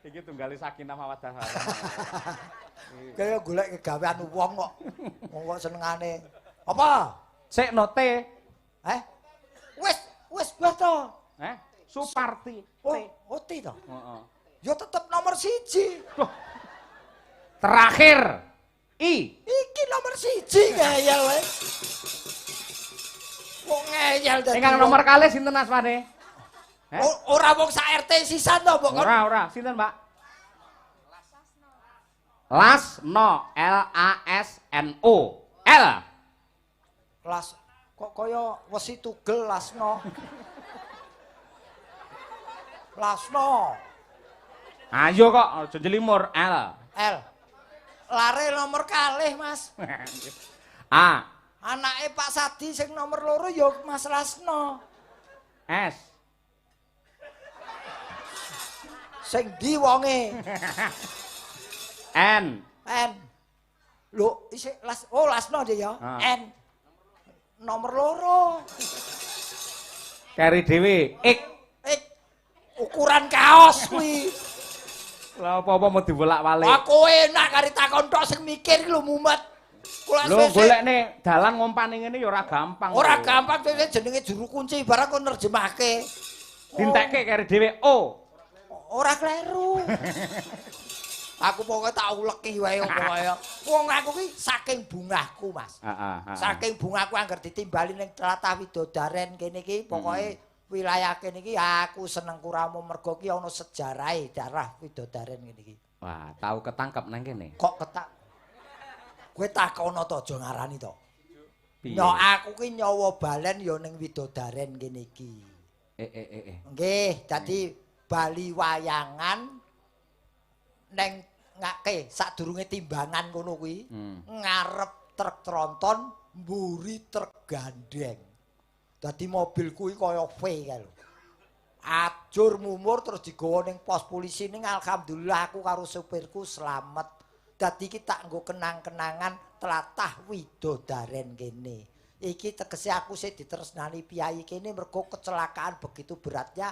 Iki tunggale Sakinah Mawaddah. Kaya golek kegawean wong kok. Wong kok senengane. Apa? Sik note. Wis to. Suparti. Oh, T to. Heeh. Ya tetep nomor 1. Terakhir. I. Iki nomor 1 ngeyel wae. Wong ngeyel dadi. Ingkang nomor kalih sinten asmane? Ora wong sak RT sisan to, Mbok. Ora. Sinten, Pak? Lasno. Lasno. L. Las kok kaya wesi tugel Lasno. Lasno. Ayo kok aja jelimur L. Lare nomor kalih, Mas. A. Anake Pak Sadi sing nomor 2 ya Mas Lasno. S. Sing ndi wonge? N. Lho, isih Lasno dia ya. N. Nomor 2. Kari dhewe. X. Ukuran kaos kuwi. Lah apa-apa mau dibolak-balik. Aku enak kari takon tok sing mikir lho mumet. Lho golekne dalan ngompani ngene ya ora gampang. Ora gampang jenenge juru kunci barang kok nerjemahke. Dintekke kari dhewe O. Ora kleru. Aku pokoke tak uleki wae pokoke. Wong aku ki saking bungahku, Mas. Saking bungahku angger ditimbali ning tlatah Widodaren kene iki pokoke wilayah kene iki aku seneng kuramu mergo ki ana sejarahe daerah Widodaren kene iki. Wah, tahu ketangkep nang kene. Kok ketak? Kowe takono to aja ngarani to. Piye? Yo aku ki nyawa balen ya ning Widodaren kene iki. Nggih, dadi bali wayangan neng ngake sadurunge timbangan ngono kuwi ngarep truk tronton mburi truk gandeng. Dadi mobil kuwi kaya V kae lho. Ajur mumur terus digawa ning pos polisi ning alhamdulillah aku karo supirku slamet. Dadi iki tak nggo kenang-kenangan tlatah Widodaren kene. Iki tegese aku sih ditresnani piyai kene mergo kecelakaan begitu beratnya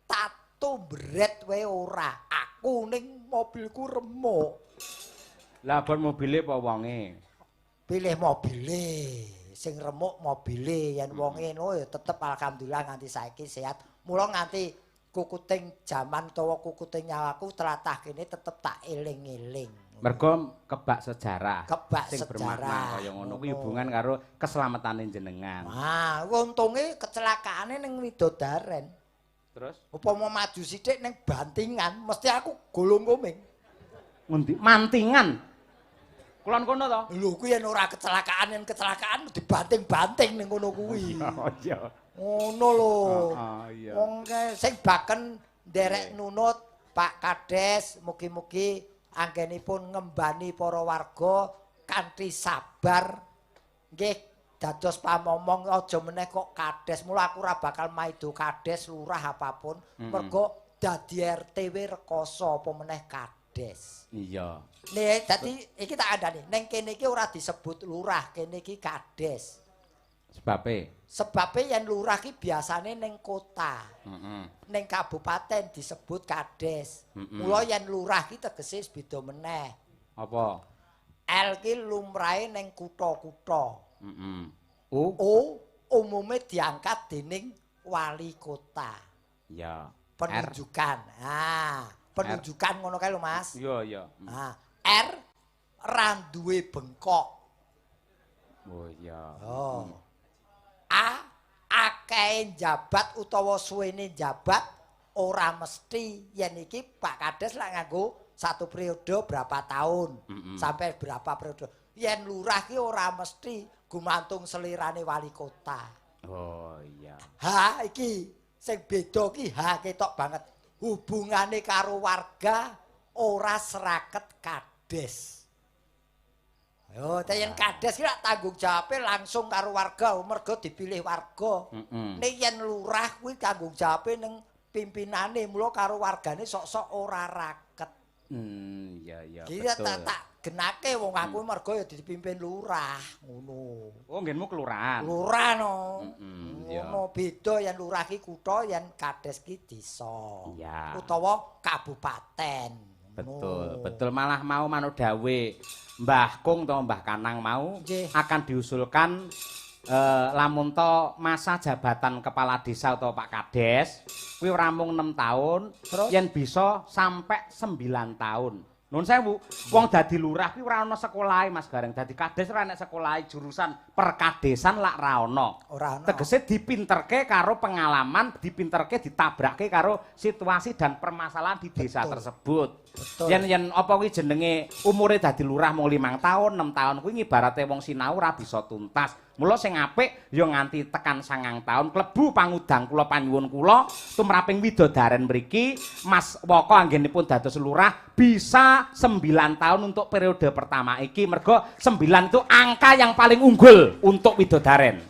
tato beret wae ora. Aku ning mobilku remuk. Lah bon mobile apa wonge? Pilih mobile. Sing remuk mobile yen wonge ngono ya tetep alhamdulillah nganti saiki sehat. Mula nganti kukuting jaman utawa kukuting nyawaku tlatah kene tetep tak eling-eling. Mergo kebak sejarah. Sing bermakna kaya ngono kuwi hubungan karo keselamatane jenengan. Ah, untunge kecelakaane ning Widodaren. Terus Upama maju sithik ning Bantingan mesti aku golong koming. Ngendi? Mantingan. Kulon kono to? Lho kuwi yen ora kecelakaan dibanting-banting ning kono kuwi. Oh iya. Ngono lho. Iya. Wong sing baken nderek nunut Pak Kades mugi-mugi anggenipun ngembani para warga kanthi sabar. Nggih dados pamomong aja meneh kok Kades. Mula aku ora bakal maido Kades lurah apapun mergo dadi RTW rekoso apa meneh Kades. Iya. Nih, dadi iki tak andani. Ning kene iki ora disebut lurah, kene iki Kades. Sebabe yen lurah ki biasane ning kota. Ning kabupaten disebut Kades. Mula yen lurah ki tegese beda meneh. Apa? L ki lumrahe ning kutha-kutha. U umume diangkat dening wali kota. Ya. Penunjukan. Penunjukan ngono kae lho, Mas. Iya. R ra duwe bengkok. Oh iya. A akeh jabat utawa suwene jabat ora mesti yen iki Pak Kades lak nganggo satu periode berapa tahun sampai berapa periode. Yen lurah ki ora mesti gumantung selirane wali kota. Oh iya. Ha iki sing beda ki ketok banget. Hubungane karo warga ora seraket Kades. Yo, yen Kades ki lak tanggung jawabe langsung karo warga, mergo dipilih warga. Nek yen lurah kuwi tanggung jawabe ning pimpinane, mula karo wargane sok-sok ora raket. Iya Iki betul. tak genake wong aku mergo ya dipimpin lurah ngono. Oh, nggenmu kelurahan. Lurah no. Iya. Ngono beda yen lurah ki kutha yen kades ki desa. Iya. Utawa kabupaten. Betul, betul malah mau manut dawe Mbah Kung atau Mbah Kanang mau akan diusulkan lamun to masa jabatan kepala desa atau Pak Kades kuwi ora mung 6 tahun, yen bisa sampai 9 tahun. Nun sewu, wong dadi lurah kuwi ora ana sekolahe Mas Gareng, dadi kades ora enek sekolahe jurusan perkadesan lak ra ana. Tegese dipinterke karo pengalaman, dipinterke ditabrake karo situasi dan permasalahan di desa tersebut. Yen apa kuwi jenenge umure dadi lurah mung 5 tahun, 6 tahun kuwi ngibarate wong sinau ora bisa tuntas. Mula sing apik ya nganti tekan 9 tahun klebu pangudang kula panyuwun kula tumraping widodaren mriki Mas Woko anggenipun dados lurah bisa 9 tahun untuk periode pertama iki mergo 9 itu angka yang paling unggul untuk widodaren.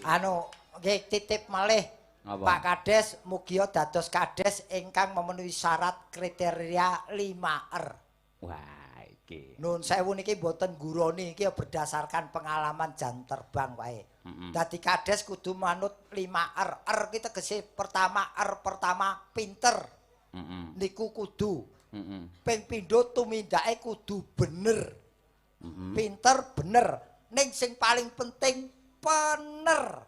Anu nggih titip malih Pak Kades mugi dados kades ingkang memenuhi syarat kriteria 5R. Wah, iki. Nun sewu niki mboten guroni iki berdasarkan pengalaman jan terbang wae. Dadi kades kudu manut 5R. R ki tegese pertama R pertama pinter. Niku kudu. Ping pindho tumindake kudu bener. Pinter bener. Ning sing paling penting pener.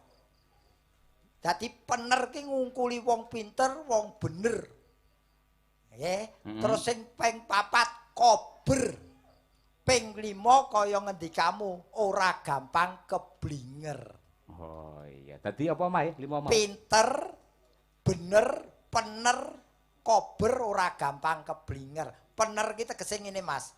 Dadi pener ki ngungkuli wong pinter, wong bener. Nggih. Terus sing ping 4 kober. Ping 5 kaya ngendikamu ora gampang keblinger. Oh iya. Dadi apa mae 5 mau? Pinter, bener, pener, kober ora gampang keblinger. Pener ki tegese ngene Mas.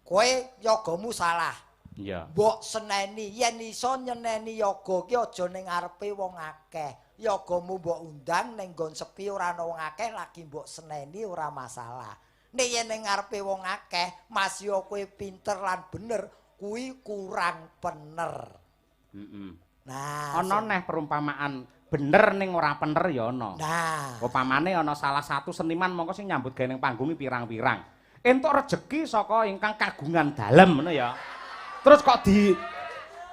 Kowe yagamu salah. Iya. Mbok seneni yen iso nyeneni yoga ki aja ning ngarepe wong akeh. Yagamu mbok undang ning nggon sepi ora ana wong akeh lagi mbok seneni ora masalah. Nek yen ning ngarepe wong akeh, Mas yo kowe pinter lan bener, kuwi kurang pener. Nah, ana neh perumpamaan bener ning ora pener ya ana. Nah, upamane ana salah satu seniman mongko sing nyambut gawe ning panggung pirang-pirang. Entuk rejeki saka ingkang kagungan dalem ngono ya. Terus kok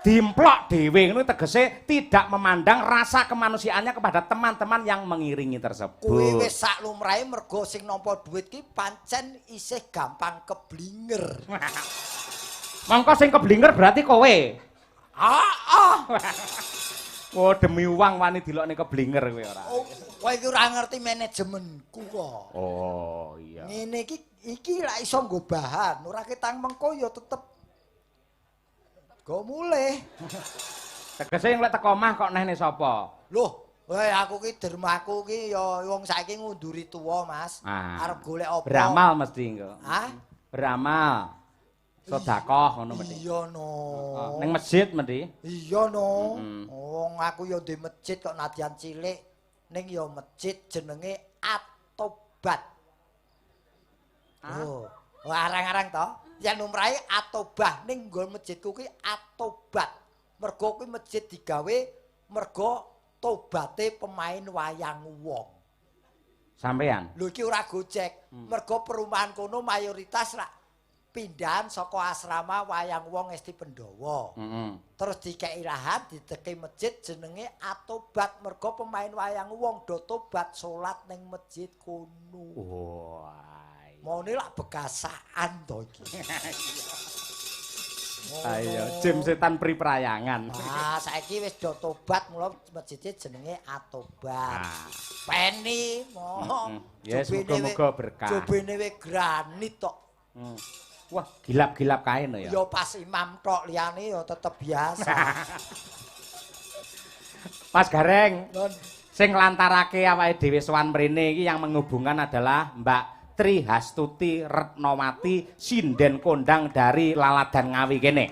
diimplok dhewe ngono tegese tidak memandang rasa kemanusiaannya kepada teman-teman yang mengiringi tersebut. Kuwi wis sak lumrahe mergo sing nampa dhuwit ki pancen isih gampang keblinger. Mongko sing keblinger berarti kowe. Oh demi uang wani dilokne keblinger kowe ora. Oh, kowe iki ora ngerti manajemenku kok. Oh iya. Ngene iki lak iso nggo bahan, ora ketang mengko ya tetep go mulih. Tegese nek teko omah kok neh sapa? Loh, aku ki dermaku ki ya wong saiki ngunduri tuwa, Mas. Arep golek apa? Beramal mesti engko. Hah? Beramal. Sedekah ngono mesti. Iya no. Ning masjid mesti. Iya no. Wong aku ya ndek masjid kok nadyan cilik ning ya masjid jenenge Atobat. Oh, arang-arang to. Yang lumrahe Atobah ning nggon masjidku ki Atobat. Mergo kuwi masjid digawe mergo tobaté pemain wayang wong. Sampean? Lho iki ora gojek. Mergo perumahan kono mayoritas rak pindahan saka asrama wayang wong Esti Pendawa. Terus dikeki lahan dideke masjid jenenge Atobat mergo pemain wayang wong do tobat salat ning masjid kono. Wah. Maune lak begasaan to iki. Ayo, jim setan priprayangan. Saiki wis do tobat mula masjidnya jenenge Atobat. Peni mo. Ya semoga-moga berkah. Jobene we granit tok. Wah, gilap-gilap kae no ya. Ya pas imam tok liyane ya tetep biasa. Mas Gareng. Sing nglantarake awake dhewe sowan mrene iki yang menghubungkan adalah Mbak Tri Hastuti Retnowati sinden kondang dari Laladan Ngawi kene.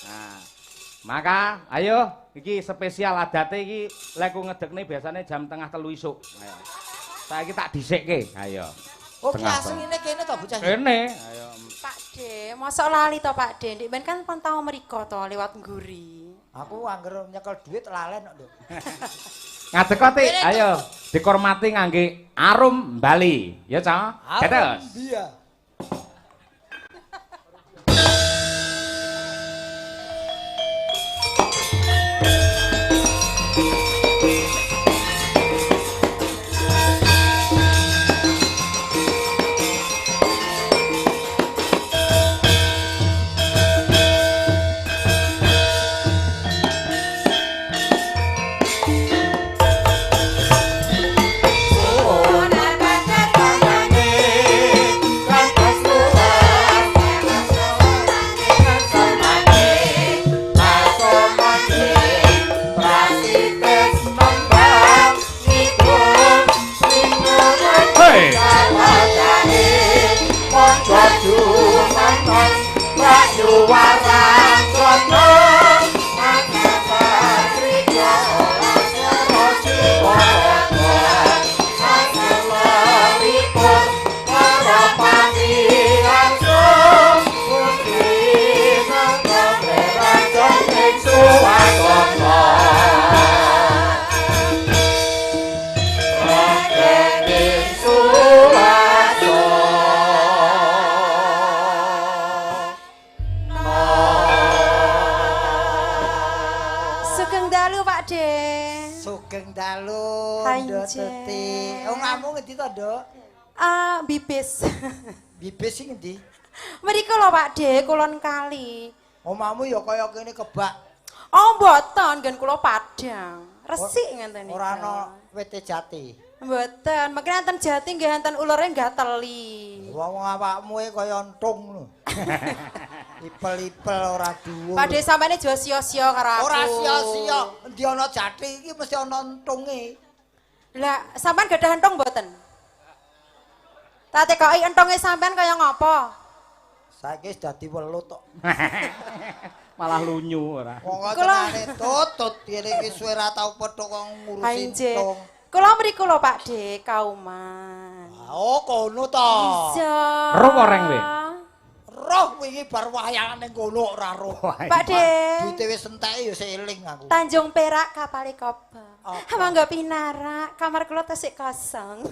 Nah, maka ayo iki spesial adate iki lek ku ngedekne biasane jam 2:30 isuk. Ayo. Saiki tak dhisikke. Ayo. Oh, asline kene to bocah. Kene. Ayo. Pak De, mosok lali to Pak De. Ndik ben kan pantau mriko to lewat ngguri. Aku angger nyekel duit lalen kok, Nduk. Ngadeg kok, Tik. Ayo, dikormati ngangge arum Bali. Ya, Cak. Ketos. Iya. Bibis. Bibis sing endi? Mriku lho Pak De, kulon kali. Omahmu ya kaya kene kebak. Oh, mboten, nggen kula Padang. Resik ngenten iki. Ora ana wete jati. Mboten, mengki enten jati nggih enten ulure gateli. Wong awakmu kaya entung lho. Ipel-ipel ora dhuwur. Pak De sampene aja sia-sia karo aku. Ora sia-sia, endi ana jati iki mesti ana entunge. Lah, sampean gadah entung mboten? Tak tekoki entunge sampean kaya ngapa? Saiki wis dadi welut kok. Malah lunyu ora. Wong tengane tutut kene iki suwe ra tau petuk wong ngurusi entung. Kula mriku lho Pak De, kauman. Oh, kono to. Iya. Roh oreng kowe. Roh wingi bar wayangan ning kono ora roh. Pak De. Duite wis enteke ya seling aku. Tanjung Perak kapale Koba. Mangga pinarak, kamar kula tesih kosong.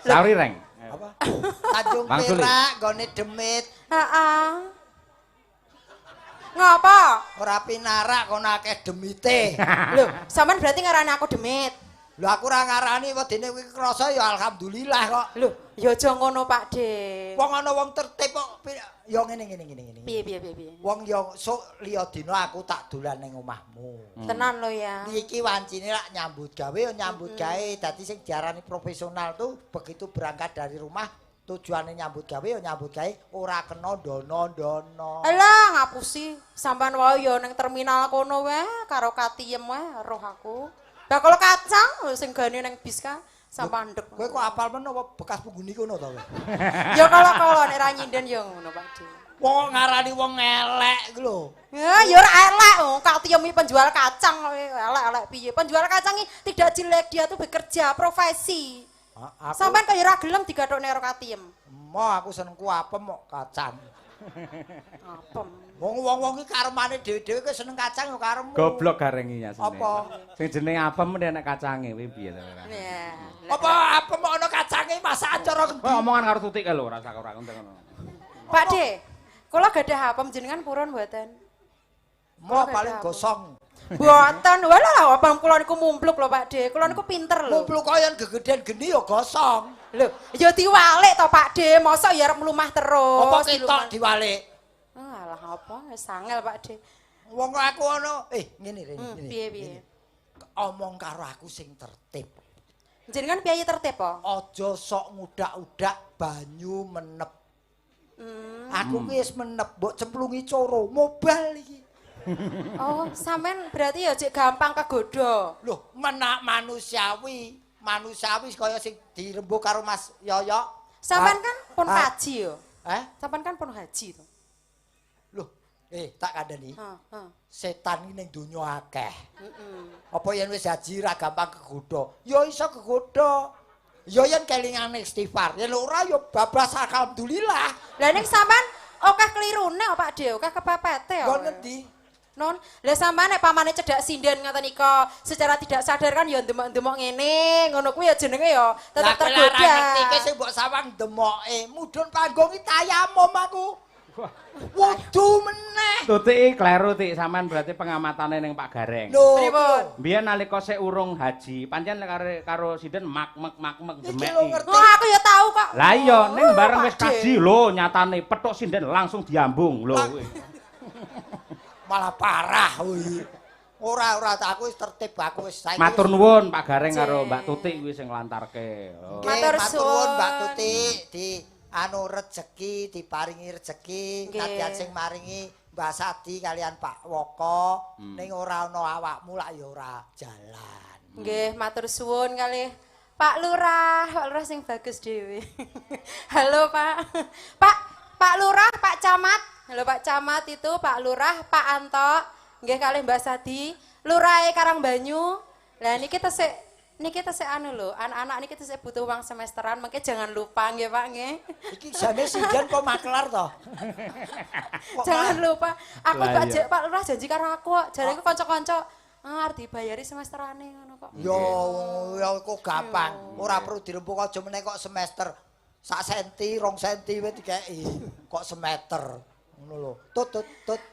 Sauri reng. Apa? Tanjung Perak gone demit. Heeh. Ngapa? Ora pinarak kono akeh demite. Lho, sampean berarti ngarani aku demit. Lho aku ora ngarani wedine kuwi krasa ya alhamdulillah kok. Lho, ya aja ngono Pak De. Wong ana wong tertib kok ya ngene. Piye. Wong ya sok liya dina aku tak dolan ning omahmu. Tenan lho ya. Iki wancine lak nyambut gawe ya nyambut gawe. Dadi sing diarani profesional tuh begitu berangkat dari rumah tujuane nyambut gawe ya nyambut gawe ora kena dono-dono. Alah ngapusi, sampean wae ya ning terminal kono wae karo katiem wae roh aku. Bakal kacang sing gane ning bis ka sampean ndek. Kowe kok apal men apa bekas penghuni kono to kowe? Ya kalau nek ra nyinden ya ngono Pak De. Wong ngarani wong elek iku lho. Ya ora elek, katiem iki penjual kacang kowe elek-elek piye? Penjual kacang iki tidak jelek, dia tuh bekerja profesi. Sampean kaya ora gelem digathokne karo katiem. Mo aku senengku apem kok kacang. Apem. Wong-wong iki karemane dhewe-dhewe kok seneng kacang yo karemu. Goblok garengi asine. Apa? Sing jeneng apem nek kacange kuwi piye to ora? Ya. Apa apem kok ana kacange masak acara Kok omongan karo tutik kae lho ora usah ora ngono. Pak De, kula gadah apem jenengan purun mboten? Mo paling gosong. Mboten, walah apem kula niku mumpluk lho Pak De. Kula niku pinter lho. Mumpluk kaya gegeden geni ya gosong. Lho, ya diwalik to Pak De, mosok ya arep mlumah terus. Apa ketok diwalik? Alah apa wis angel Pak De. Wong aku ana ngene ngene. Piye. Omong karo aku sing tertib. Jenengan piye tertib po? Aja sok ngudak-udak banyu menep. Aku ki wis menep, mbok cemplungi coro mobal iki. Oh, sampean berarti ya cek gampang kegoda. Loh, menak manusiawi kaya sing dirembuk karo Mas Yoyo. Sampean kan pun haji yo. Sampean kan pun haji to. Loh, tak kandhani. Setan iki ning donya akeh. Apa yen wis haji ra gampang kegoda? Ya iso kegoda. Ya yen kelingan istighfar. Yen ora ya bablas alhamdulillah. Lah ning sampean akeh klirune Pak De, akeh kepepete ya. Nggon endi? Non, lah sampean nek pamane cedak sinden ngoten nika secara tidak sadar kan ya ndemok-ndemok ngene, ngono kuwi ya jenenge ya tetep tergoda. Lah iki sing mbok sawang demoke, mudhun panggung iki tayamum aku. Wudu meneh. Tutik kleru tik sampean berarti pengamatane ning Pak Gareng. Pripun? Biyen nalika sik urung haji, pancen karo sinden makmek demeki. Oh, aku ya tahu kok. Lah iya ning bareng wis kaji lho nyatane petuk sinden langsung diambung lho. Malah parah kuwi. Ora aku wis tertib aku wis saiki. Matur nuwun Pak Gareng karo Mbak Tutik kuwi sing nglantarke. Matur nuwun Mbak Tutik di anu rejeki diparingi rejeki kadang sing maringi Mbah Sadi kalian Pak Woko ning ora ana awakmu lak ya ora jalan. Nggih, matur suwun kalih Pak Lurah sing bagus dhewe. Halo Pak. Pak Lurah, Pak Camat. Halo Pak Camat itu Pak Lurah, Pak Anto, nggih kalih Mbah Sadi, Lurahe Karangbanyu. Lah niki tesih anu lho, anak-anak niki tesih butuh uang semesteran, mangke jangan lupa nggih Pak nggih. Iki jane sinden kok maklar to. Jangan lupa. Aku Pak Lurah janji karo aku kok, jarene kanca-kanca arep dibayari semesterane ngono kok. Yo kok gampang, ora perlu dirempuk aja meneh kok semester. Sak senti, 2 senti wis dikeki. Kok semeter. Ngono lho. Tut.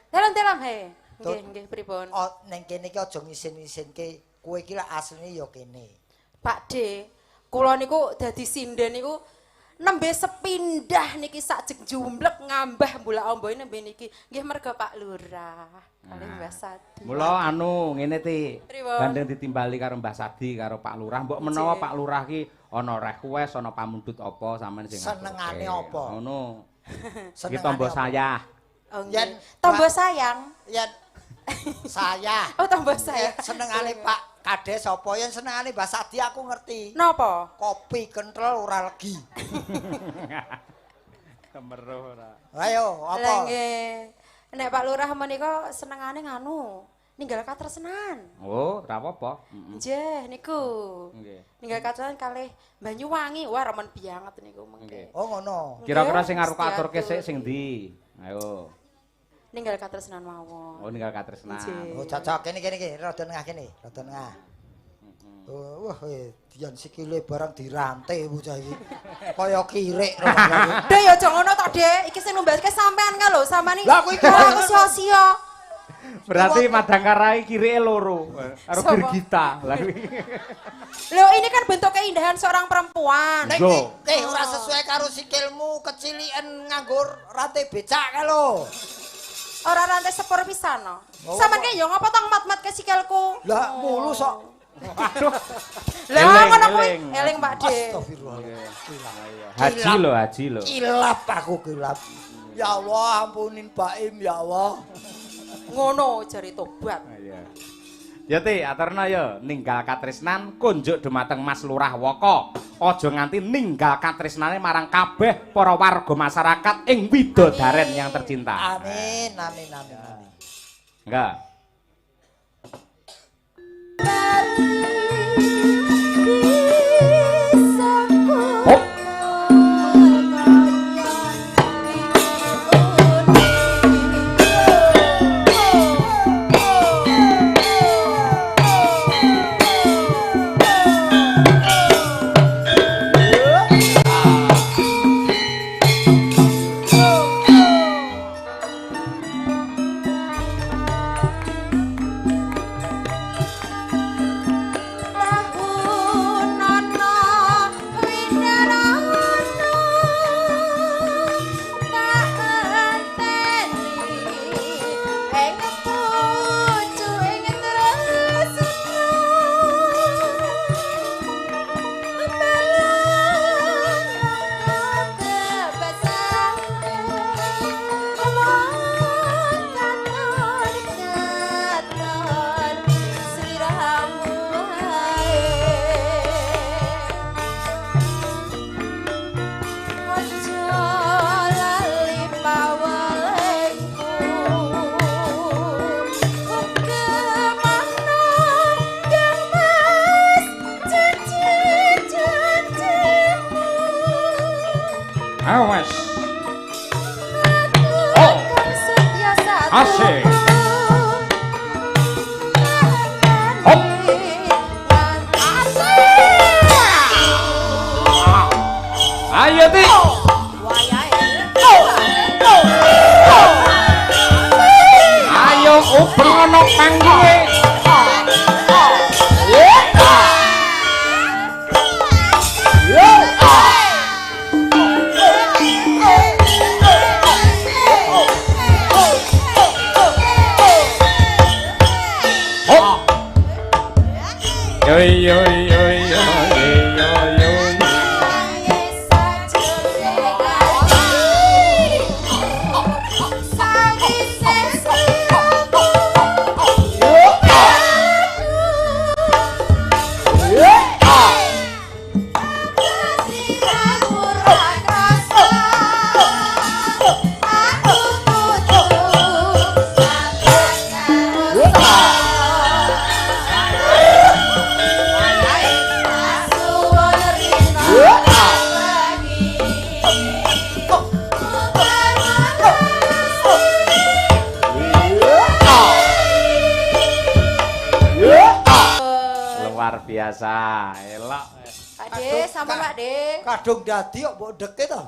Dalam he. Nggih pripun? Oh, ning kene iki aja ngisin-isinke. Kowe iki lak asline ya kene. Pak D, kula niku dadi sinden niku nembe sepindah niki sak jumblek ngambah mbulak-omboe nembe niki. Nggih merga Pak Lurah kalih Mbah Sadi. Mula anu ngene ti. Pripun? Bandeng ditimbali karo Mbah Sadi karo Pak Lurah. Mbok menawa Pak Lurah ki ana request ana pamundhut apa sampean sing senengane apa? Ngono. Iki tombo sayah. Oh, yen tombo sayang. Yen saya. Oh, tombo sayang. Senengane Pak Kades apa yen senengane Mbah Sadi aku ngerti. Napa? Kopi kental ora legi. Kemeruh ora. Ayo, apa? Lah nggih. Nek Pak Lurah menika senengane nganu, ninggal katresnan. Oh, ora apa-apa. Nggih, niku. Nggih. Ninggal katresnan kalih Banyuwangi. Wah, remen banget niku mengke. Oh, ngono. Kira-kira sing arep aturke sik sing ndi? Ayo. Ninggal katresnan mawon. Oh, ninggal katresnan. Oh, cocok kene rada tengah kene, rada tengah. Wah, dian sikile barang dirantai bocah iki. Kaya kirik lho. Dek ya aja ngono tok, Dek. Iki sing numbaske sampean kan lho, sampean iki. Lah aku iki sia-sia. Berarti Madangkarai kirike loro karo Girgita. Lah Loh, ini kan bentuk keindahan seorang perempuan. Ora sesuai karo sikilmu keciliken nganggur rantai becak ka lho. Ora rantai sepur pisan no. Sampeyan ki ya ngapa tong mat-mat ke sikilku? Lah mulu sok. Aduh. Lah ngono kuwi eling Pak D. Astagfirullah. Haji lho. Kilap aku kilap. Ya Allah ampunin Baim ya Allah. Ngono jari tobat. Iya. Ya Ti, aturna ya ninggal katresnan kunjuk dumateng Mas Lurah Woko. Aja nganti ninggal katresnane marang kabeh para warga masyarakat ing Widodaren yang tercinta. Amin. Enggak. Awas. Oh. Asik. Ayo Ti. Ayo ubreng ana panggunge. Yo yo yo yo yo yo. Luar biasa, elok. Pak De, sampun Pak De. Kadung dadi kok mbok deke to.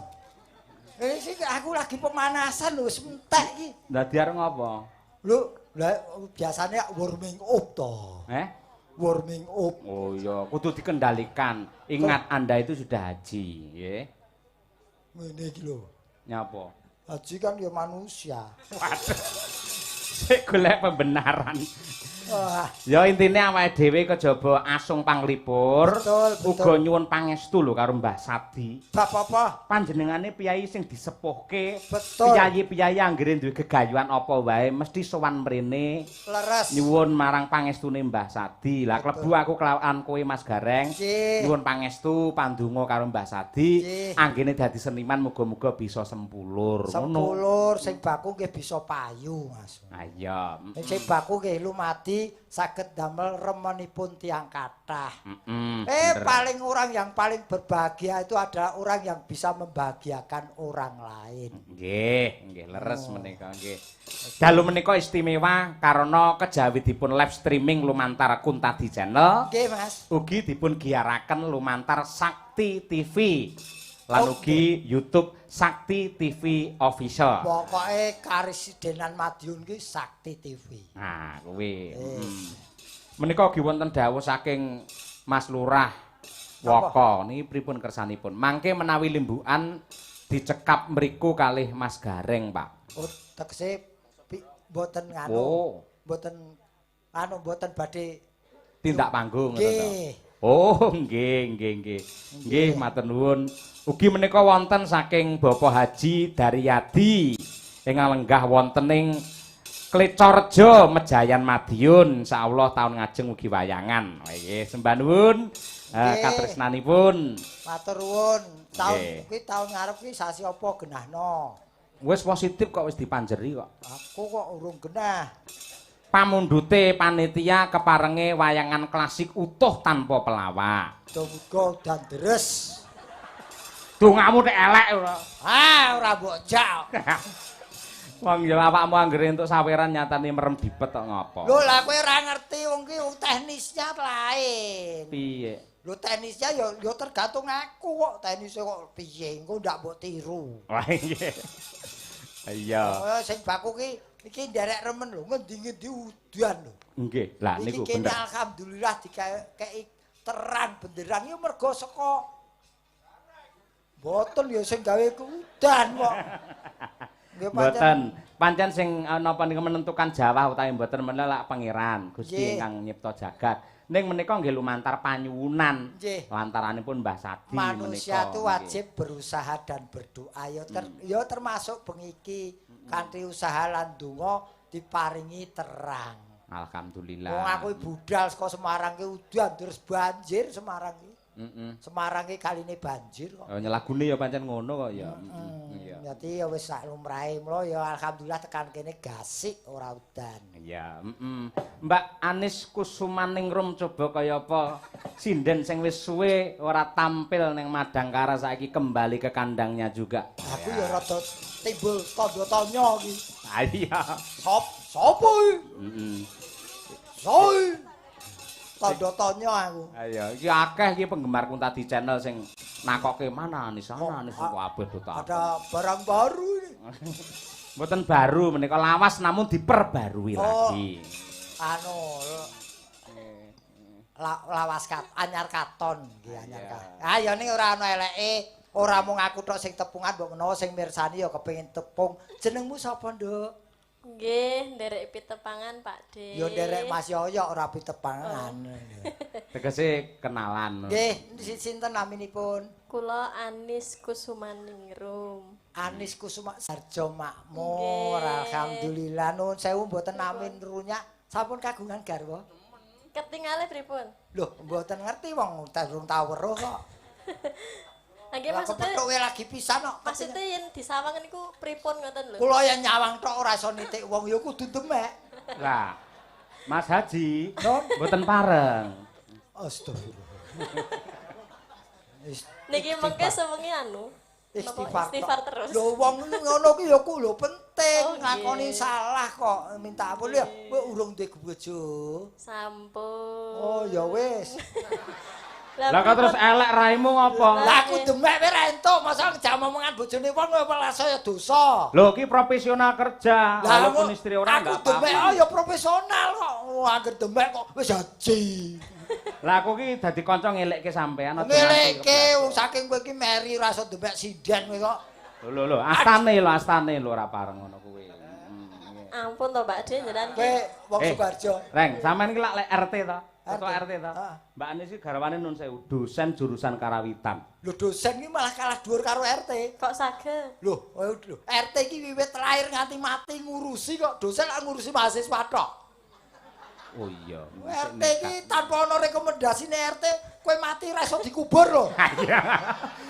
Ini sih aku lagi pemanasan lho, wis entek iki. Dadi arep ngopo? Lho, lah biasanya warming up to. Warming up. Oh iya, kudu dikendalikan. Ingat Anda itu sudah haji, nggih. Ngene iki lho. Nyapa? Haji kan ya manusia. Waduh. Sik golek pembenaran. Wah, Ya intine awake dhewe kejaba asung panglipur, betul. uga nyuwun pangestu lho karo Mbah Sadi. Bab apa? Panjenengane piyai sing disepuhke. Betul. Piyai-piyai anggere duwe gegayuhan apa wae mesti sowan mrene Leres. nyuwun marang pangestune Mbah Sadi. Lah klebu aku kelawan kowe Mas Gareng. Nggih. Nyuwun pangestu pandonga karo Mbah Sadi. Nggih. Anggene dadi seniman muga-muga bisa sempulur. Sempulur sing baku nggih bisa payu, Mas. Ayo. Sing baku nggih lumadi saged damel remenipun tiang kathah. Bener. Paling orang yang paling berbahagia itu adalah orang yang bisa membahagiakan orang lain. Nggih, leres menika nggih. Dalu menika istimewa karena kejawidipun live streaming lumantar Kuntadi Channel. Nggih, Mas. Ugi dipun giaraken lumantar Sakti TV. Lan ugi YouTube Sakti TV Official. Pokoke Karesidenan Madiun ki Sakti TV. Nah, kuwi. Menika ugi wonten dawuh saking Mas Lurah Woko niki pripun kersanipun. Mangke menawi limbukan dicekap mriku kalih Mas Gareng, Pak. Oh, tegese mboten nganu. Oh, Mboten badhe tindak panggung ngono to. nggih. Oh, nggih, matur nuwun. Ugi menika wonten saking Bapak Haji Daryadi ingkang lenggah wonten ing Klecorjo Mejayan Madiun. Insyaallah taun ngajeng ugi wayangan. Nggih, sembah nuwun. Katresnanipun. Matur nuwun. Taun ngarep ki sasi apa genahno? Wis positif kok wis dipanjeri kok. Aku kok urung genah. Pamundhute panitia keparenge wayangan klasik utuh tanpa pelawak. Muga udan deres. Dongamu nek elek ora. Ora mbok jak. Wong ya awakmu anggere entuk saweran nyatane merem dipet kok ngopo. Lho lah kowe ora ngerti wong ki teknisnya lain. Piye? Lho teknisnya ya tergantung aku kok teknisnya kok piye engko ndak mbok tiru. Wah nggih. Iya. Sing baku ki iki nderek remen lho ngendi-ngendi udan lho. Nggih. Lah niku Iki bener. alhamdulillah dikei terang benderang ya mergo saka boten ya sing gawe udan kok. Nggih Mboten. Pancen sing napa niku menentukan Jawa utawi mboten menelak pangeran Gusti ingkang nyipta jagat. Ning menika nggih lumantar panyuwunan lantaranipun Mbah Sadi menika. Manusia itu wajib berusaha dan berdoa ya termasuk bengiki kanthi usaha lan donga diparingi terang. Alhamdulillah. Wong aku budal saka Semarang ki udan terus banjir Semarang ki. Semarang ki kaline banjir kok. Oh nyelagune ya pancen ngono kok ya. Iya. Dadi ya wis sak lumrahe mlo ya alhamdulillah tekan kene gasik ora udan. Iya, Mbak Anis Kusumaningrum coba kaya apa sinden sing wis suwe ora tampil ning Madangkara saiki kembali ke kandangnya juga. Aku ya rada timbul tanda tanya iki. Ah iya. Sapa iki? Soi. Tandha tanya aku. Ayo, iki akeh iki penggemar Kuntadi Channel sing nakoke mana Anis kabeh do tak. Ada barang baru ini. Mboten baru menika lawas namun diperbarui lagi. Anu lawas anyar katon nggih anyar katon. Ah ya ning ora ana eleke, ora mung aku tok sing tepungan mbok menawa sing mirsani ya kepengin tepung. Jenengmu sapa, Nduk? Nggih, nderek pitepangan, Pak De. Ya nderek Mas Yoyo ora pitepangan. Tegese kenalan. Nggih, sinten naminipun? Kula Anis Kusumaningrum. Anis Kusuma Sarjo Makmur. Alhamdulillah nun sewu mboten namin runyak. Sampun kagungan garwa? Ketingale pripun? Loh, mboten ngerti wong durung tau weruh kok. Nggih maksudnya kepethuk lagi pisan kok. Maksudnya yen disawang niku pripun ngoten lho. Kula yen nyawang tok ora iso nitik wong ya kudu demek. Lah, Mas Haji, Non mboten pareng. Astagfirullah. Niki mengke sewengi anu. Istighfar terus. Lho wong ngono ki ya ku lho penting Oh, ngakoni nggih. salah kok minta ampun ya. Kowe urung duwe bojo. Sampun. Oh ya wis. Lah kok terus elek raimu ngopo? Lah aku demek wae ra entuk, masa jam omongan bojone wong ora saya dosa. Lho ki profesional kerja, Lah walaupun istri orang enggak aku demek apa-apa. ya profesional kok. Angger demek kok wis haji. Lah aku ki dadi kanca ngelekke sampean aja. Ngelekke wong saking kowe iki meri ora iso demek sinden kowe kok. Lho, astane lho ora pareng ngono kuwi. Ampun to Mbak De njenengan Kowe wong Sukoharjo. Reng, sampean iki lak RT to? Ketua RT. RT to? Heeh. Mbak Anis iki garwane Nun Sewu, dosen jurusan Karawitan. Lho dosen iki malah kalah dhuwur karo RT. kok saged. Lho, RT iki wiwit lahir nganti mati ngurusi kok, dosen lak ngurusi mahasiswa tok. Oh iya. RT iki tanpa ana rekomendasine RT, kowe mati ora iso dikubur lho.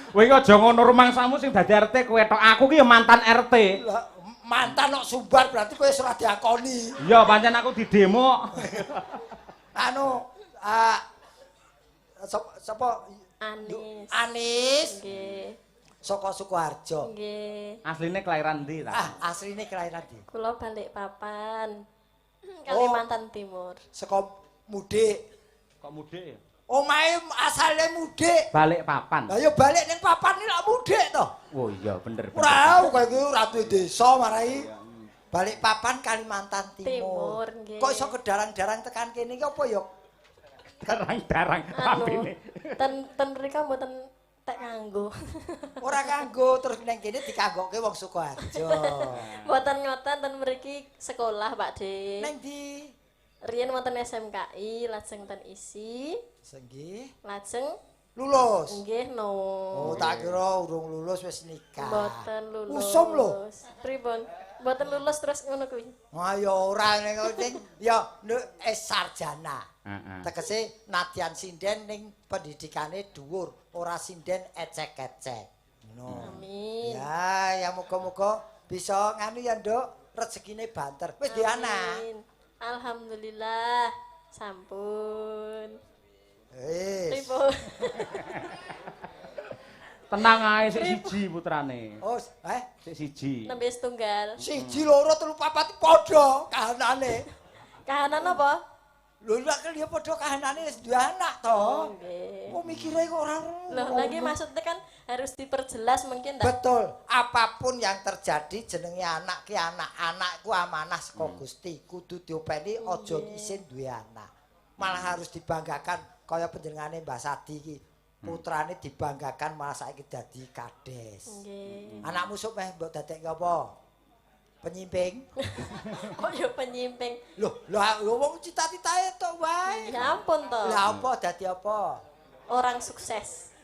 Kowe iki aja ngono rumangsamu sing dadi RT kowe tok. Aku ki ya mantan RT. Lah, mantan kok Sumbar berarti kowe wis ora diakoni. Iya, pancen aku di demo. Anu, sapa? Anis. Anis. Nggih. Saka Sukoharjo. Nggih. Asline kelahiran ndi ta? Asline kelahiran ndi? Kula Balikpapan. Kalimantan Timur. Saka Mudik. Kok mudik ya? Omahe asale Mudik. Balik papan. Lah ya balik ning papan iki lak Mudik to. Oh iya bener. Ora, kowe iki ora duwe desa marai. Balik papan Kalimantan Timur. Timur, nggih. Kok iso kedarang-darang tekan kene iki apa ya? Darang-darang Anu, rapine. ten mrika mboten tek nganggo. Ora kanggo terus ning kene dikanggokke wong Sukoharjo. Mboten ngoten ten mriki sekolah Pak De. Ning ndi? Riyen wonten SMKI, lajeng ten isi, Senggih. lajeng Lulus. nggih no. Oh, tak kira urung lulus wis nikah. Mboten lulus. Usum lho. Pripun? Mboten lulus terus ngono kuwi. Wah ya ora ning ya sarjana. Heeh. Tegese nadyan sinden ning pendidikane dhuwur, ora sinden ecek-ecek. Ngono. Amin. Ya muga-muga bisa nganu ya, Nduk, rezekine banter. Wis di anak. Amin. Alhamdulillah. Sampun. Wis. Pripun? Tenang ae sik siji putrane. Oh, Sik siji. Nembe setunggal. siji loro telu papat padha kahanane. Kahanan apa? Lho lak dia padha kahanane wis duwe anak to. Nggih. Kok mikire kok ora Loh, lagi maksudnya kan harus diperjelas mungkin tak? Betul. Apapun yang terjadi jenenge anak ki anak ku amanah saka Gusti. Kudu diopeni aja isin duwe anak. Malah harus dibanggakan kaya panjenengane Mbah Sadi iki. Putrane dibanggakan malah saiki dadi kades. Nggih. Anakmu sok meh mbok dadekke apa? Penyimping. Oh ya penyimping. Loh, lah wong cita-citae tok wae. Ya ampun toh. Lah apa dadi apa? Orang sukses.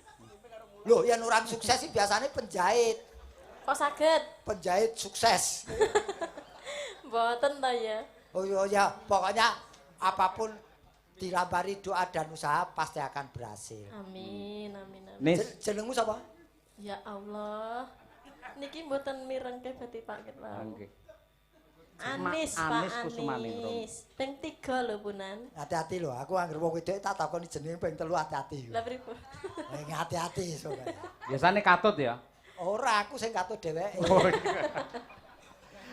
Loh, yang orang sukses sih biasanya penjahit. Kok saged? Penjahit sukses. Mboten to ya. Oh ya, pokoknya apapun dilambari doa dan usaha pasti akan berhasil. Amin, amin, amin. Nis, Jenengmu sapa? Ya Allah. Niki mboten mirengke berarti Pak Ket wau. nggih. Anis, Anis Pak Kusumaningrum. Anis. Ping 3 lho Punan. Hati-hati lho, aku anggere wong wedok tak takoni jenenge ping 3 hati-hati. Lah pripun? Hati-hati soalnya. Biasane katut ya. Ora aku sing katut dheweke. Oh,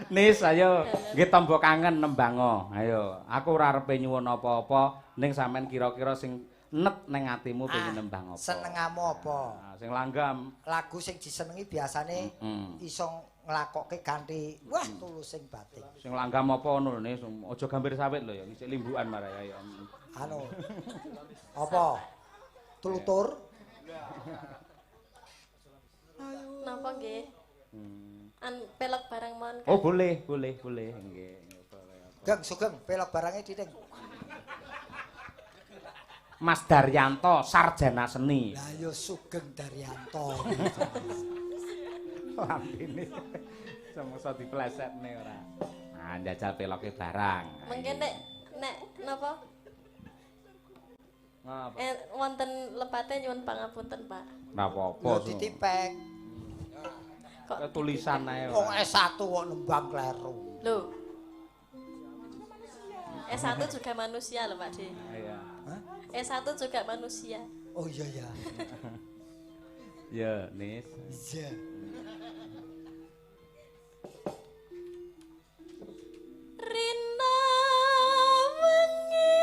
Nis, ayo nggih tamba kangen nembango. Ayo, aku ora arepe nyuwun apa-apa, ning sampean kira-kira sing net ning atimu pengen nembang apa? Senengamu apa? Sing langgam. Lagu sing disenengi biasane iso nglakokke kanthi wah tulusing batin. Sing langgam apa ngono Nis, aja gambir sawit lho ya, isih limbukan marah ya. Anu. Apa? Tulutur? Napa nggih? Pelok barang mon. Oh, boleh nggih. Geng Sugeng pelok barange titik. Mas Daryanto sarjana seni. Lah ya Sugeng Daryanto. Lambene semasa diplesetne ora. Nah, njajal peloke barang. Mengke nek napa? Ngapa? Wonten lepate nyuwun pangapunten, Pak. Ora apa-apa. Lho ditipek. Kok tulisan ae. Wong S1 kok nembang kleru. Lho. S1 juga manusia loh, Pak D. Iya. S1 juga manusia. Oh iya ya. Ya, Nis. Iya. Rina wengi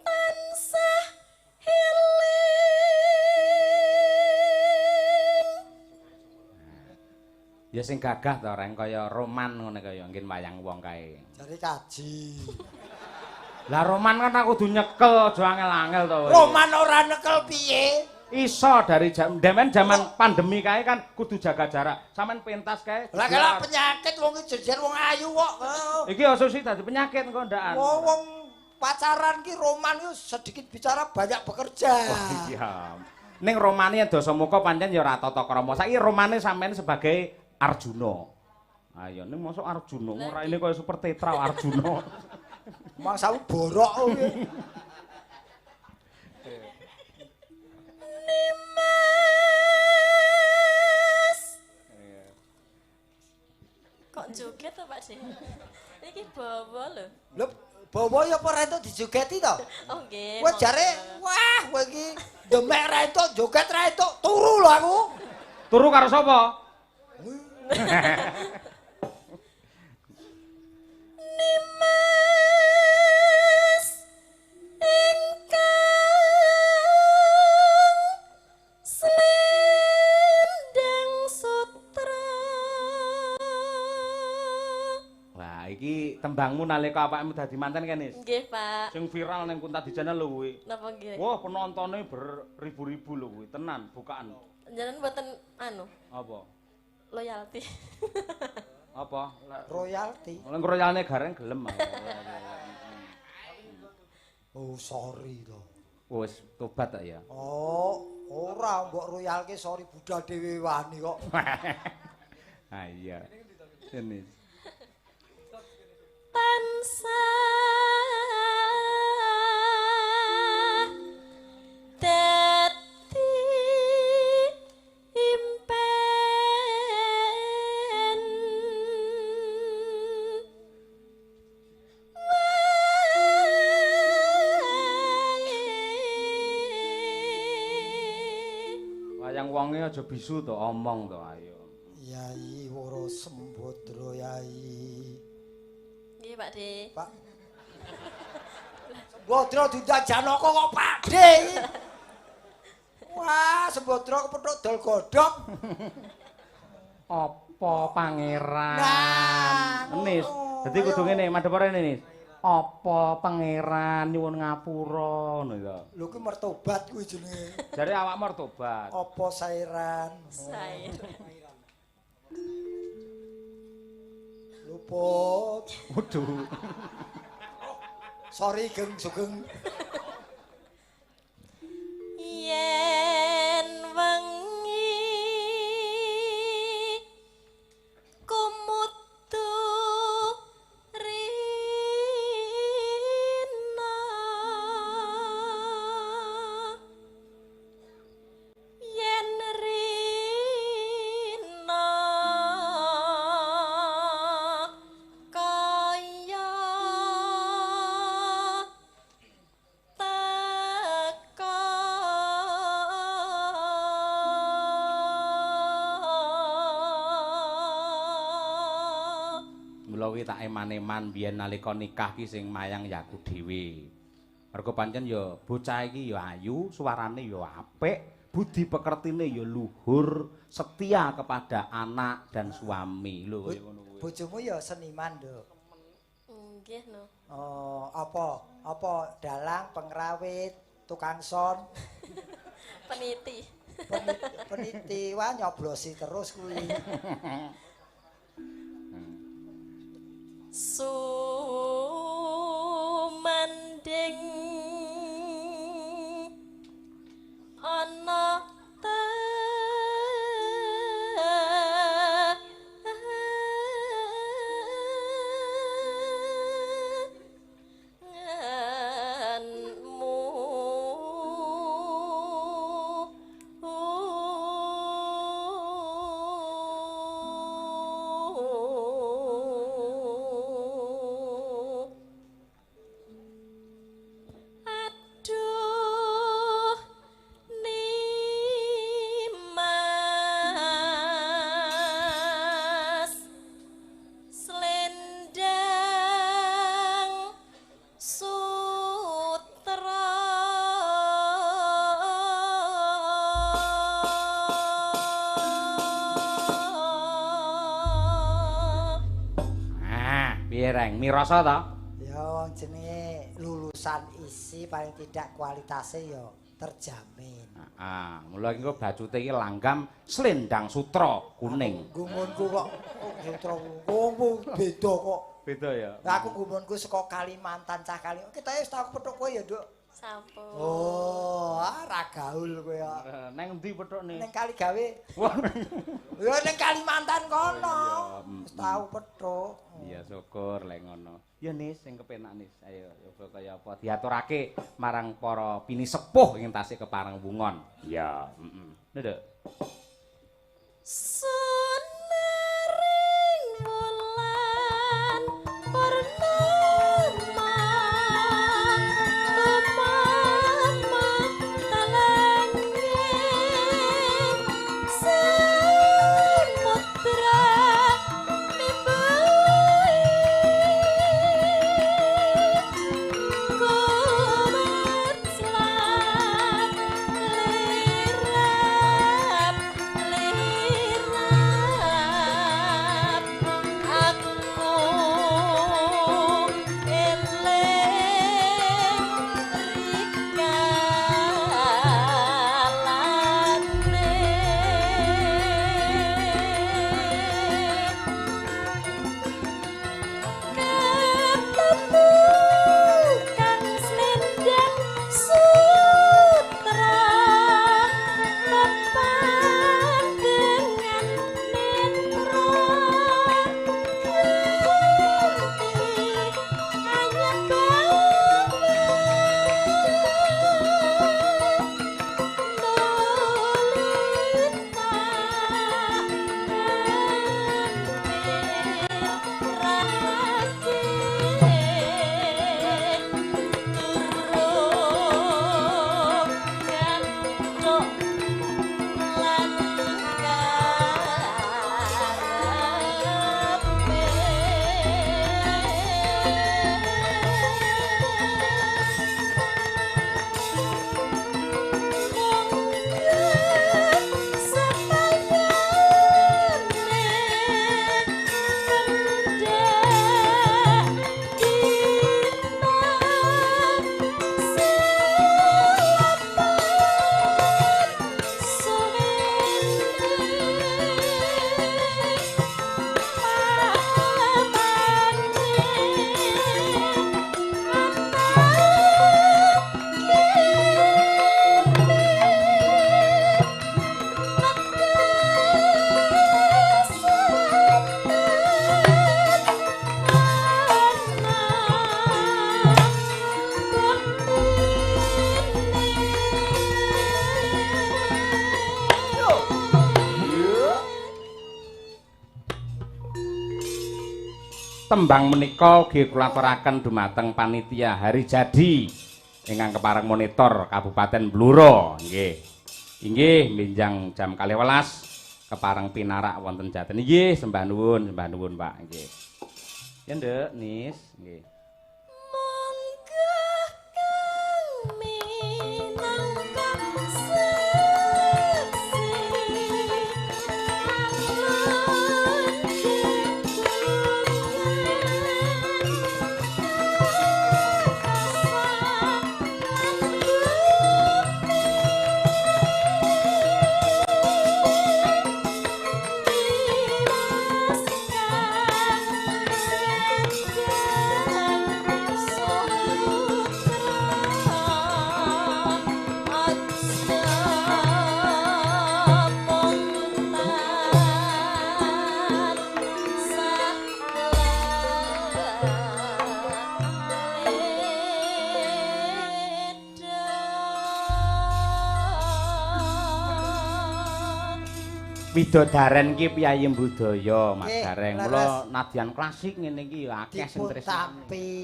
tansah eling. Ya sing gagah to reng kaya roman ngene kaya nggih wayang wong kae. Jare kaji. Lah roman kan aku kudu nyekel aja angel-angel to. Roman ora nekel piye? Iso dari zaman pandemi kae kan kudu jaga jarak. Sampeyan pentas kae. Lah kalau penyakit wong iki jejer wong ayu kok. Iki asosiasi dadi penyakit engko ndak. Wong pacaran ki roman yo sedikit bicara banyak bekerja. Oh iya. Ning romane Dasamuka pancen ya ora tata krama. Saiki romane sampeyan sebagai Arjuna. Ayo ning mosok Arjuna ora ini kaya super tetra Arjuna. Mangsamu borok kowe. Nimas. Kok joget to, Pak D? Iki bawa lho. Lho, bawa ya apa ra entuk dijogeti to? Oh nggih. Kowe jare wah kowe iki demek ra entuk joget ra entuk turu lho aku. Turu karo sapa? Nimas ingkang slendang sutra. Wah, iki tembangmu nalika awakmu dadi manten kan, Nis? Nggih, Pak. Sing viral ning Kuntadijana lho kuwi. Napa nggih? Wah, penontonnya beribu-ribu lho kuwi, tenan bukaan. Jangan mboten anu, Apa? loyalty. Apa? Royalti. Ning royalne gareng gelem. Oh, sorry to. Wis tobat ta ya. Oh, ora mbok royalke sorry budal dhewe wani kok. Ah iya. Ini. Tansah dadi impen Wayang wonge aja bisu to, omong to ayo. Yai Woro Sembodro Yai. nggih Pak D. Pak. Sembodro diundang Janaka kok Pak D. Wah, Sembodro kepethuk dol godhong. Apa pangeran? Nah, Nis, dadi kudu ngene, madhep rene Nis. Apa pangeran nyuwun ngapura ngono ya. Lho kuwi mertobat kuwi jenenge. Jare awakmu arep tobat. Apa sairan? Saya. Luput. Waduh. Sorry Geng Sugeng. Yen wengi kumutu rina yen rina kaya mula kuwi tak eman-eman biyen nalika nikah ki sing mayang ya aku dhewe. Mergo pancen ya bocah iki ya ayu, suarane ya apik, budi pekertine ya luhur, setia kepada anak dan suami. Lho kaya ngono kuwi. Bojomu ya seniman, Nduk. Nggih, no. Oh, apa? Apa dalang, pengrawit, tukang son, Peniti. peniti, wah nyoblosi terus kuwi. Sumanding ana Mirasa ta? Ya wong jenenge lulusan isi paling tidak kualitasnya ya terjamin. Heeh, mula iki kok bacute iki langgam slendang sutra kuning. Gumunku kok sutra kuning beda kok. Beda ya. Lah aku gumunku saka Kalimantan cah Kalimantan. Kita wis tau petuk kowe ya, Nduk. sampun. Oh, ra gaul kowe ya. Neng ndi petukne? Ning kali gawe. Ya ning Kalimantan kono. Wis tau petuk. Iya syukur lek ngono. Ya Nis sing kepenak Nis. Ayo coba kaya apa diaturake marang para pinisepuh ing tasih kepareng wungon. Iya, heeh. Nduk. Sunaring wulan purnama tumama talanging samudra Tembang menika ugi kula aturaken dumateng panitia hari jadi ingkang kepareng monitor Kabupaten Blora nggih. Inggih minjang jam 12 kepareng pinarak wonten Jaten. Nggih sembah nuwun Pak nggih. Ya nduk, Nis, nggih. Munggah kami nangkap Widodaren ki piyayi budaya Mas Gareng. Mula nadyan klasik ngene iki akeh sing tampi.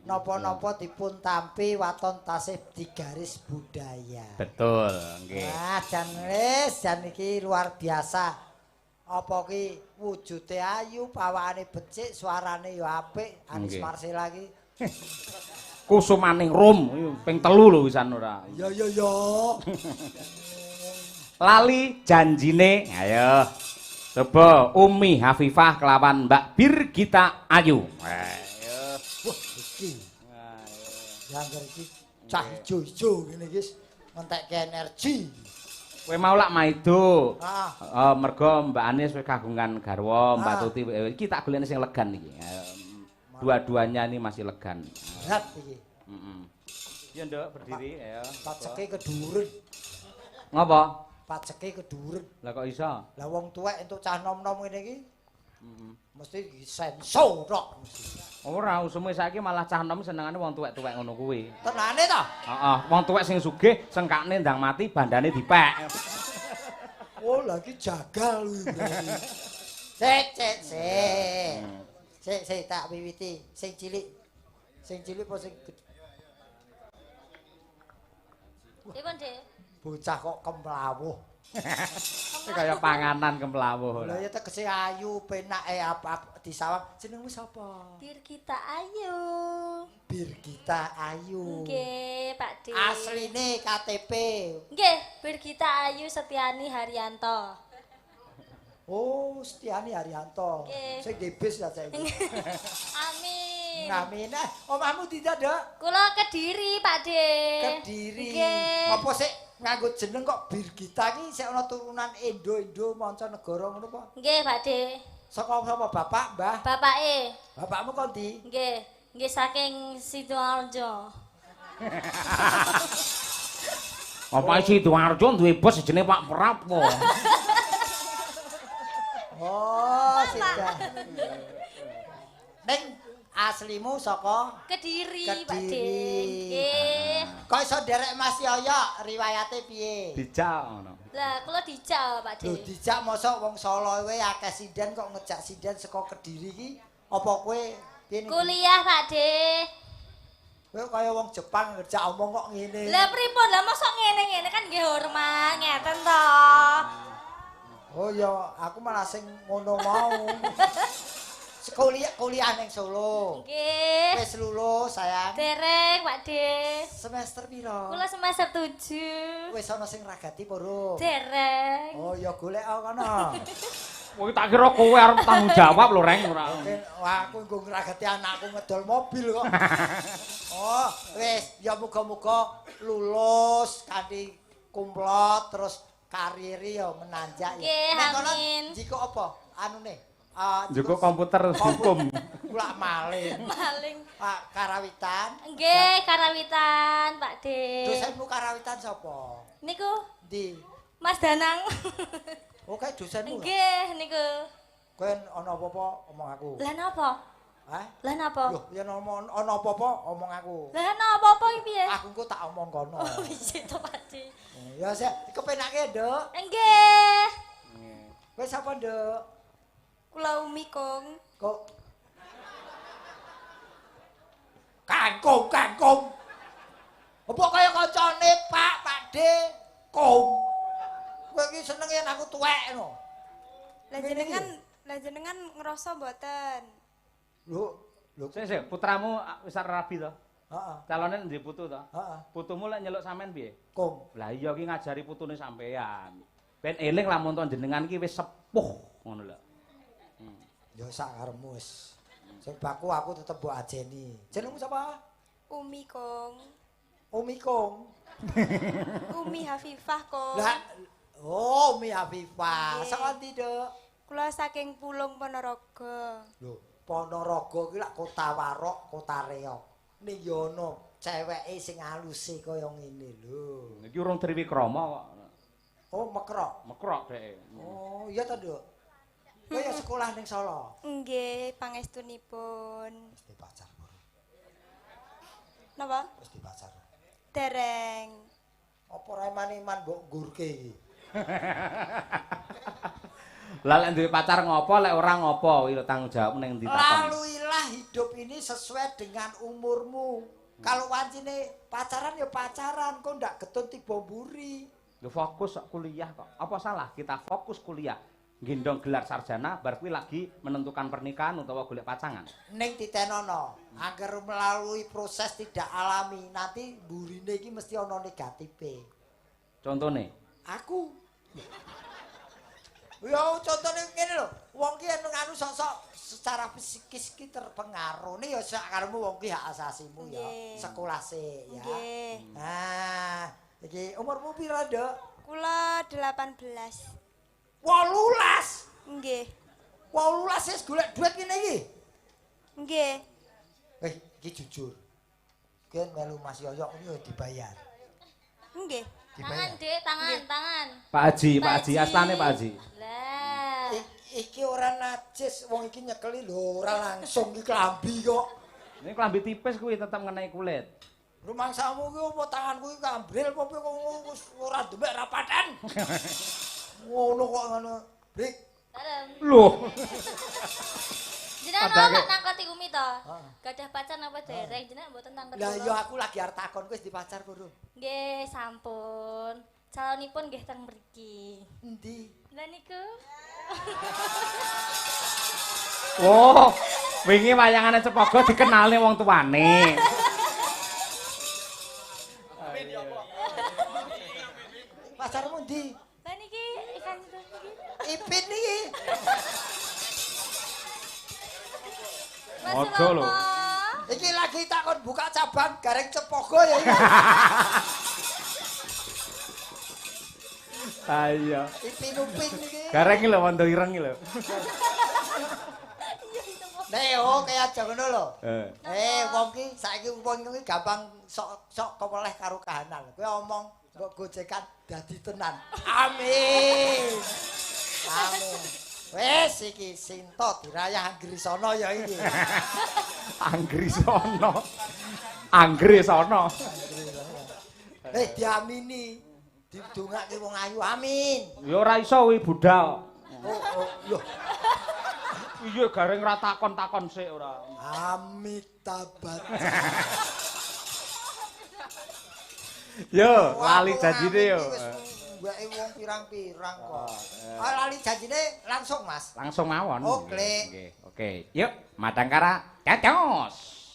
Napa-napa dipun tampi waton tasih digaris budaya. Betul, nggih. Wah, jan iki luar biasa. Apa ki wujude ayu, pawakane becik, suarane ya apik, Anis Marsela iki. Kusumaning Rum ping 3 lho wisan ora. Ya. Lali janjine, ayo. Coba Umi Hafifah kelawan Mbak Birgita Ayu. Ayo. Wah, iki. Yang iki cah ijo-ijo ngene iki ngentekke energi. Kowe mau lak maido. Mergo Mbak Anis wis kagungan garwa, Mbak Tuti iki tak golekne sing legan iki. Dua-duanya ini masih legan. Berat iki. Heeh. Ya nduk berdiri ayo. Paceke keduren. Ngopo? Paceke keduren. Lah kok iso? Lah wong tuwek entuk cah nom-nom ngene iki. Mesti sensor tok. Ora, usume saiki malah cah nom senengane wong tuwek-tuwek ngono kuwi. Tenane ta? Heeh, wong tuwek sing sugih sengkakne ndang mati bandane dipek. Oh, lagi jagal lho. Sik tak wiwiti. Sing cilik. Sing cilik apa sing gedhe? Dipun, Dik. Bocah kok kemlawuh. Kaya panganan kemlawuh. Lah ya tegese ayu, penake apa disawang. Jenengmu sapa? Birgita Ayu. Birgita Ayu. Nggih, Pak Dik. Asline KTP. Nggih, Birgita Ayu Setiani Haryanto. Oh, Setiani Haryanto. Sing debis ya saiki. Amin. Amin. Omahmu di Dok? Kula Kediri, Pak Dik. Kediri. Nggih. Apa sik nganggo jeneng kok Birgita iki sik ana turunan Indo mancanegara ngono apa? Nggih, Pak Dik. Saka sapa bapak, Mbah? Bapake. Bapakmu kok ndi? Nggih saking Sidoarjo. Apa Sidoarjo duwe bos jenenge Pak Prapo. Oh, sidah. Ning aslimu saka Kediri, Pak Kediri. Dik. Nggih. Kok iso nderek Mas Yoyo riwayate piye? Dijak ngono. Lah, kula dijak, Pak Lho Dik. dijak mosok wong Solo wae akeh sinden kok ngejak sinden saka Kediri iki. Apa kowe piye niki? Kuliah, Pak Dik. Kowe kaya wong Jepang ngejak omong kok ngene. Lah pripun? Lah mosok ngene-ngene kan nggih hormat ngeten to. Oh ya, aku malah sing ngono mau. Kuliah ning Solo. Nggih. Wis lulus, sayang. Dereng, Pak Dik. Semester piro? Kula semester 7. Wis ana sing ragati poro. Dereng. Oh ya golek kono. Kowe tak kira kowe arep tanggung jawab lho, Reng ora. Wah, aku nggo ngragati anakku ngedol mobil kok. Oh, wis ya muga-muga lulus kanthi kumplot terus kariri ya menanjak ya. Nggih, amin. Jiko apa? Anune? Joko komputer hukum. Kulak maling. Maling. Pak Karawitan. Nggih, Karawitan, Pak Dik. Dosenmu Karawitan sapa? Niku Ndi? Mas Danang. Oh, kae dosenmu. Nggih, niku. Kowe ana apa-apa omong aku. Lah napa? Hah? Lah napa? Loh, yen ana apa-apa omong aku. Lah napa iki piye? Aku engko tak omong kono. Oh, iya to, Pak Dik. Ya sik, kepenake, Nduk. Nggih. Kowe sapa, Nduk? Kula Umi Kong. Kok Kangkung. Apa kaya kancane Pak, Pakde, Kong. Kowe iki seneng yen aku tuwek no. Lah jenengan ngerasa mboten? Lho, Sik, putramu wis rabi to? Heeh. Calone ndek putu to? Heeh. Putumu lek nyeluk sampean piye? Kong. Lah iya ki ngajari putune sampean. Ben eling lamun to jenengan ki wis sepuh ngono lho. Ya sak karepmu wis. Sing baku aku tetep mbok ajeni. Jenengmu sapa? Umi Kong. Umi Kong. Umi Hafifah Kong. Lah, oh Umi Hafifah. Nggih. Saka ndi, Duk? Kula saking Pulung Ponorogo. Lho, Ponorogo ki lak kota Warok, kota Reok. Ning yo ono ceweke sing aluse kaya ngene lho. Iki urung Triwikrama kok. Oh, Mekrok. Mekrok dhek. Oh, iya ta, Duk? Kaya sekolah ning Solo. Nggih, pangestunipun. Wis dipacar, Bro. Napa? Wis dipacar. Dereng. Apa ora iman-iman mbok ngurke iki? Lah lek duwe pacar ngopo, lek ora ngopo, iki tanggung jawab ning ndi takon. Laluilah hidup ini sesuai dengan umurmu. Kalau wancine pacaran ya pacaran, kok ndak getun tiba mburi. Yo fokus kuliah kok. Apa salah kita fokus kuliah? Gendong gelar sarjana bar kuwi lagi menentukan pernikahan utawa golek pacangan. Ning titenono, agar melalui proses tidak alami, nanti burine iki mesti ana negatife. Contone, Aku. Ya contone ngene lho, wong ki anu sok-sok secara psikis ki terpengaruh. Nih ya sak karemu wong ki hak asasimu ya. Nggih. Sekolah sik ya. Nggih. Nah, iki umurmu pira, Dok? Kula 18. 18. Nggih. 18 wis golek duit kene iki. Nggih. Iki jujur. Gen melu Mas Yoyok ini dibayar. Nggih. Tangan, Dek, tangan. Pak Haji, astane Pak Haji. Lah. Iki ora najis, wong iki nyekeli lho, ora langsung iki klambi kok. Ini klambi tipis kuwi tetep ngenai kulit. Rumangsamu ki apa tanganku iki kambril apa kok ora demek rapatan. Ngono kok ngono. Brik. Dalem. Loh. Jenengan Padake. apa nangkoti Umi to? Gadah pacar napa dereng? Jenengan mboten nangkoti. Lah ya aku lagi arep takon wis dipacar kurung. Nggih, sampun. Calonipun nggih teng mriki. Endi? Lah niku. Oh, wingi wayangane Cepogo dikenalne wong tuane. Pacarmu endi? Lah niki ikan itu niki. Ipin iki. Mas Ojo lho. Rama. Iki lagi takon buka cabang Gareng Cepogo ya iki. Ayo. Ipin-upin iki. Gareng iki lho wondo ireng iki lho. Neo kaya aja ngono lho. Wong ki saiki wong iki gampang sok kepeleh karo kahanan. Kowe omong mbok gojekan dadi tenan. Amin. Amin. Wes iki Sinto dirayah Anggrisana ya iki. Anggrisana. Anggrisana. Diamini. Didongake wong ayu. Amin. Ya ora iso kuwi budal. Oh, lho. Iya gareng ra takon-takon sik ora. Amitabhat. Yo, lali janjine yo. Mbake wong pirang-pirang kok. Lali janjine langsung, Mas. Langsung mawon. Oke. Nggih, oke. Yuk, Madangkara, cacos.